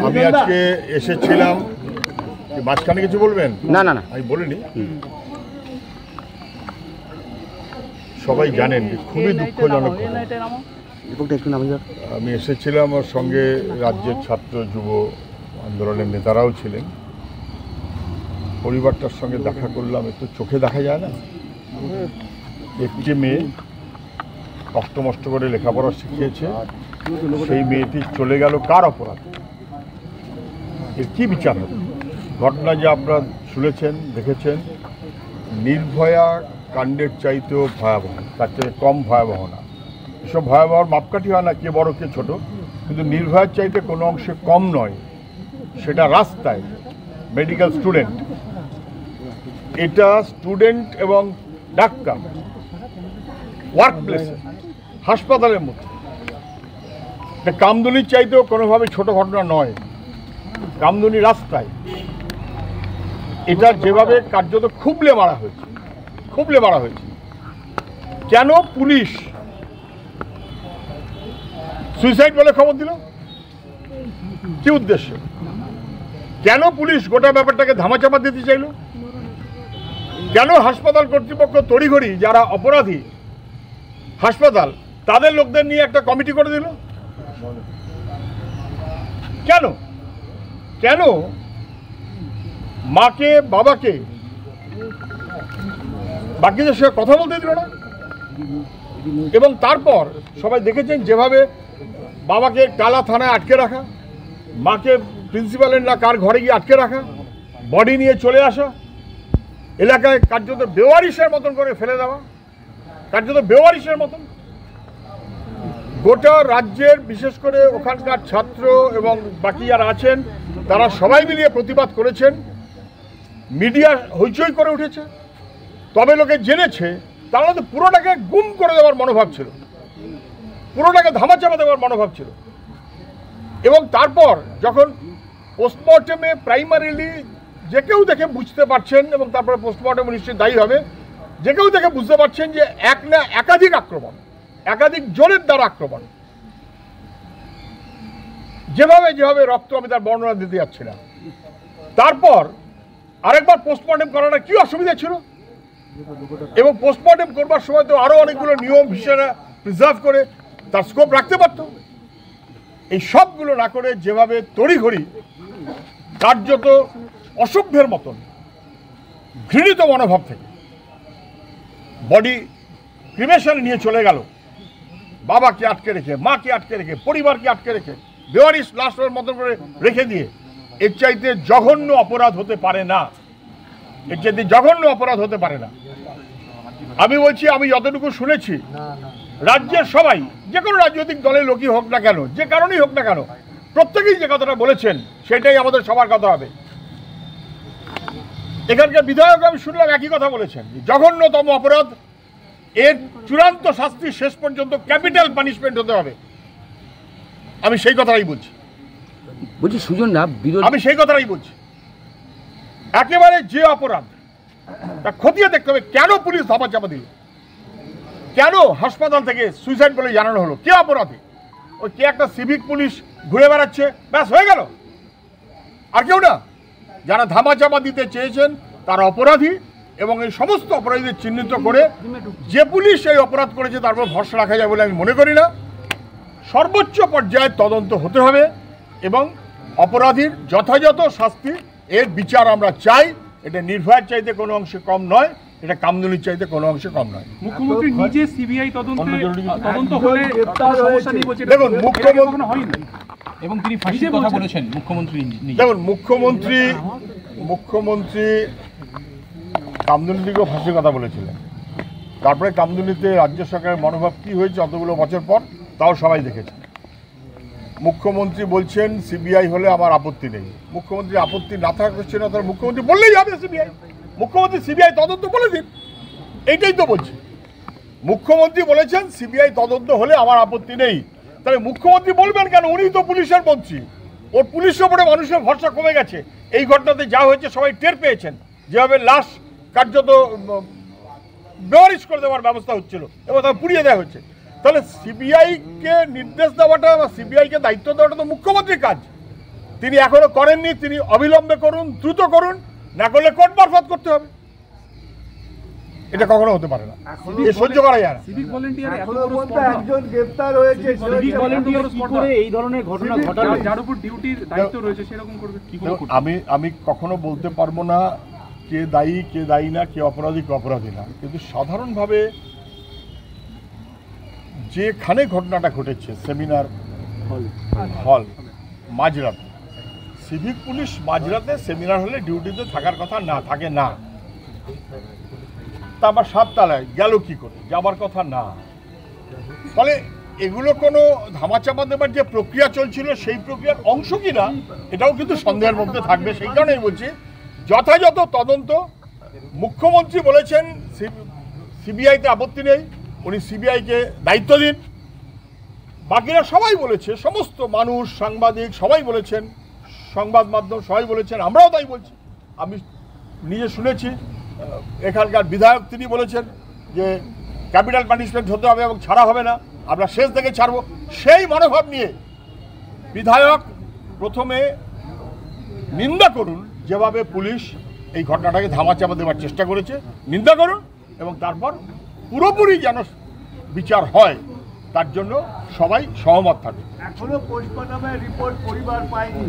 আমি আজকে এসেছিলাম, মাঝখানে কিছু বলবেন? না না না, আমি বলিনি। সবাই জানেন খুবই দুঃখজনক। আমি এসেছিলাম, আমার সঙ্গে রাজ্যের ছাত্র যুব আন্দোলনের নেতারাও ছিলেন। পরিবারটার সঙ্গে দেখা করলাম, একটু চোখে দেখা যায় না। একটি মেয়ে কষ্ট মষ্ট করে লেখাপড়া শিখিয়েছে, সেই মেয়েটি চলে গেল কার অপরাধ? এর কি বিচার হবে? ঘটনা যে আপনারা শুনেছেন, দেখেছেন, নির্ভয়া কাণ্ডের চাইতেও ভয়াবহ, তার চেয়ে কম ভয়াবহ না। এসব ভয়াবহর মাপকাঠি হয় না কে বড় কে ছোট, কিন্তু নির্ভয়ার চাইতে কোনো অংশে কম নয়। সেটা রাস্তায় মেডিকেল স্টুডেন্ট, এটা স্টুডেন্ট এবং ডাক্তার ওয়ার্ক প্লেসে, হাসপাতালের মধ্যে। এটা কামদুনির চাইতেও কোনোভাবে ছোট ঘটনা নয়। কামদুনি রাস্তায় এটা যেভাবে কার্যত খুবলে মারা হয়েছে, খুবলে মারা হয়েছে। কেন পুলিশ সুইসাইড বলে খবর দিল? কি উদ্দেশ্যে? কেন পুলিশ গোটা ব্যাপারটাকে ধামাচাপা দিতে চাইল? কেন হাসপাতাল কর্তৃপক্ষ তড়িঘড়ি যারা অপরাধী হাসপাতাল তাদের লোকদের নিয়ে একটা কমিটি করে দিল? কেন? কেন মাকে বাবাকে বাকিদের সঙ্গে কথা বলতে দিল না? এবং তারপর সবাই দেখেছেন যেভাবে বাবাকে টালা থানায় আটকে রাখা, মাকে প্রিন্সিপালের না কার ঘরে গিয়ে আটকে রাখা, বডি নিয়ে চলে আসা, এলাকায় কার্যত বেওয়ারিশের মতন করে ফেলে দেওয়া, কার্যত বেওয়ারিশের মতন। গোটা রাজ্যের বিশেষ করে ওখানকার ছাত্র এবং বাকি যারা আছেন তারা সবাই মিলিয়ে প্রতিবাদ করেছেন। মিডিয়া হইচই করে উঠেছে। তবে লোকে জেনেছে, তাহলে তো পুরোটাকে গুম করে দেওয়ার মনোভাব ছিল, পুরোটাকে ধামাচাপা দেওয়ার মনোভাব ছিল। এবং তারপর যখন পোস্টমর্টেমে প্রাইমারিলি যে কেউ দেখে বুঝতে পারছেন, এবং তারপরে পোস্টমর্টেম নিশ্চয়ই দায়ী হবে, যে কেউ দেখে বুঝতে পারছেন যে এক না একাধিক আক্রমণ, একাধিক জোরের দ্বারা আক্রমণ। যেভাবে যেভাবে রক্ত, আমি তার বর্ণনা দিতে যাচ্ছি না। তারপর আরেকবার পোস্টমর্টেম করাটা কি অসুবিধা ছিল? এবং পোস্টমর্টেম করবার সময় তো আরো অনেকগুলো নিয়ম হিসেবে প্রিজার্ভ করে তার স্কোপ রাখতে পারত। এই সবগুলো না করে যেভাবে তড়িঘড়ি কার্যত অসভ্যের মতন ঘৃণিত মনোভাব থেকে বডি ক্রিমেশনে নিয়ে চলে গেল, বাবাকে আটকে রেখে, মাকে আটকে রেখে, পরিবারকে আটকে রেখে, বেওয়ারিশ লাশের মতন করে রেখে দিয়ে, এর চাইতে জঘন্য অপরাধ হতে পারে না। এর চাইতে জঘন্য অপরাধ হতে পারে না। আমি বলছি, আমি যতটুকু শুনেছি, রাজ্যের সবাই, যে কোনো রাজনৈতিক দলের লোকই হোক না কেন, যে কারণেই হোক না কেন, প্রত্যেকেই যে কথাটা বলেছেন সেটাই আমাদের সবার কথা হবে। এখানকার বিধায়ক আমি শুনলাম একই কথা বলেছেন, জঘন্যতম অপরাধ, এর চূড়ান্ত শাস্তি শেষ পর্যন্ত ক্যাপিটাল পানিশমেন্ট হতে হবে। আমি সেই কথাই বলছি, আমি সেই কথাই বলছি। একেবারে যে অপরাধ তা খতিয়ে দেখতে হবে। কেন পুলিশ ধামাচাপা দিল? কেন হাসপাতাল থেকে সুইসাইড বলে জানানো হলো? কে অপরাধী? ওই কে একটা সিভিক পুলিশ ঘুরে বেড়াচ্ছে, ব্যাস হয়ে গেল, আর কেউ না। যারা ধামাচাপা দিতে চেয়েছেন তারা অপরাধী, এবং এই সমস্ত অপরাধীদের চিহ্নিত করে যে পুলিশ এই অপরাধ করেছে তারপর ভরসা রাখা যায় বলে আমি মনে করি না। সর্বোচ্চ পর্যায়ে তদন্ত হতে হবে এবং অপরাধীর যথাযথ শাস্তি, এর বিচার আমরা চাই। এটা নির্ভয়ার চাইতে কোনো অংশে কম নয়, এটা কামদুনির চাইতে কোনো অংশে কম নয়। মুখ্যমন্ত্রী নিজে সিবিআই তদন্ত হলে দেখুন, মুখ্যমন্ত্রী হয়নি এবং তিনি ফাঁসির কথা বলেছেন। দেখুন, মুখ্যমন্ত্রী কামদুনির দিকেও ফাঁসির কথা বলেছিলেন। তারপরে কামদুনিতে রাজ্য সরকারের মনোভাব কী হয়েছে অতগুলো বছর পর তাও সবাই দেখেছে। মুখ্যমন্ত্রী বলছেন সিবিআই হলে আমার আপত্তি নেই। মুখ্যমন্ত্রী আপত্তি না থাকা করছে না, তার মুখ্যমন্ত্রী বললেই হবে সিবিআই। মুখ্যমন্ত্রী সিবিআই তদন্ত বলে দিন, এইটাই তো বলছি। মুখ্যমন্ত্রী বলেছেন সিবিআই তদন্ত হলে আমার আপত্তি নেই। তাহলে মুখ্যমন্ত্রী বলবেন কেন? উনি তো পুলিশের মন্ত্রী, ওর পুলিশের উপরে মানুষের ভরসা কমে গেছে। এই ঘটনাতে যা হয়েছে সবাই টের পেয়েছেন, যেভাবে লাশ কার্যত বেওয়ারিশ করে দেওয়ার ব্যবস্থা হচ্ছিল এবং তা পুড়িয়ে দেওয়া হচ্ছে। তাহলে সিবিআইকে নির্দেশ দেওয়াটা বা সিবিআইকে দায়িত্ব দেওয়াটা তো মুখ্যমন্ত্রীর কাজ। তিনি এখনো করেননি, তিনি অবিলম্বে করুন, দ্রুত করুন, না করলে কোর্ট মারফত করতে হবে। এটা কখনো হতে পারে না, এ সহ্য করা যায় না। সিভিক ভলেন্টিয়ার একজন গ্রেফতার হয়েছে, কি করে এই ধরনের ঘটনা ঘটালো, যার উপর ডিউটির দায়িত্ব রয়েছে সেরকম করবে কি করে? আমি কখনো বলতে পারবো না কে দায়ী না, কে অপরাধী না, কিন্তু সাধারণভাবে যেখানে ঘটনাটা ঘটেছে সেমিনার হল মাঝরাতে, সিভিক পুলিশ মাঝরাতে সেমিনার হলে ডিউটিতে থাকার কথা না, থাকে না। তা আবার 7 তলায় গেল কি করে, যাবার কথা না। ফলে এগুলো কোনো ধামাচাপা দেবার যে প্রক্রিয়া চলছিল সেই প্রক্রিয়ার অংশ কিনা এটাও কিন্তু সন্দেহের মধ্যে থাকবে। সেই কারণেই বলছি যথাযথ তদন্ত। মুখ্যমন্ত্রী বলেছেন সিবিআইতে আপত্তি নেই, উনি সিবিআইকে দায়িত্ব দিন। বাকিরা সবাই বলেছে, সমস্ত মানুষ, সাংবাদিক সবাই বলেছেন, সংবাদ মাধ্যম সবাই বলেছেন, আমরাও তাই বলছি। আমি নিজে শুনেছি এখানকার বিধায়ক তিনি বলেছেন যে ক্যাপিটাল পানিশমেন্ট হতে হবে এবং ছাড়া হবে না, আমরা শেষ থেকে ছাড়বো। সেই মনোভাব নিয়ে বিধায়ক প্রথমে নিন্দা করুন যেভাবে পুলিশ এই ঘটনাটাকে ধামাচাপা দেওয়ার চেষ্টা করেছে, নিন্দা করুন, এবং তারপর পুরোপুরি যেন বিচার হয় তার জন্য সবাই সহমত থাকে। এখনো পোস্টমর্টমের রিপোর্ট পরিবার পায়নি।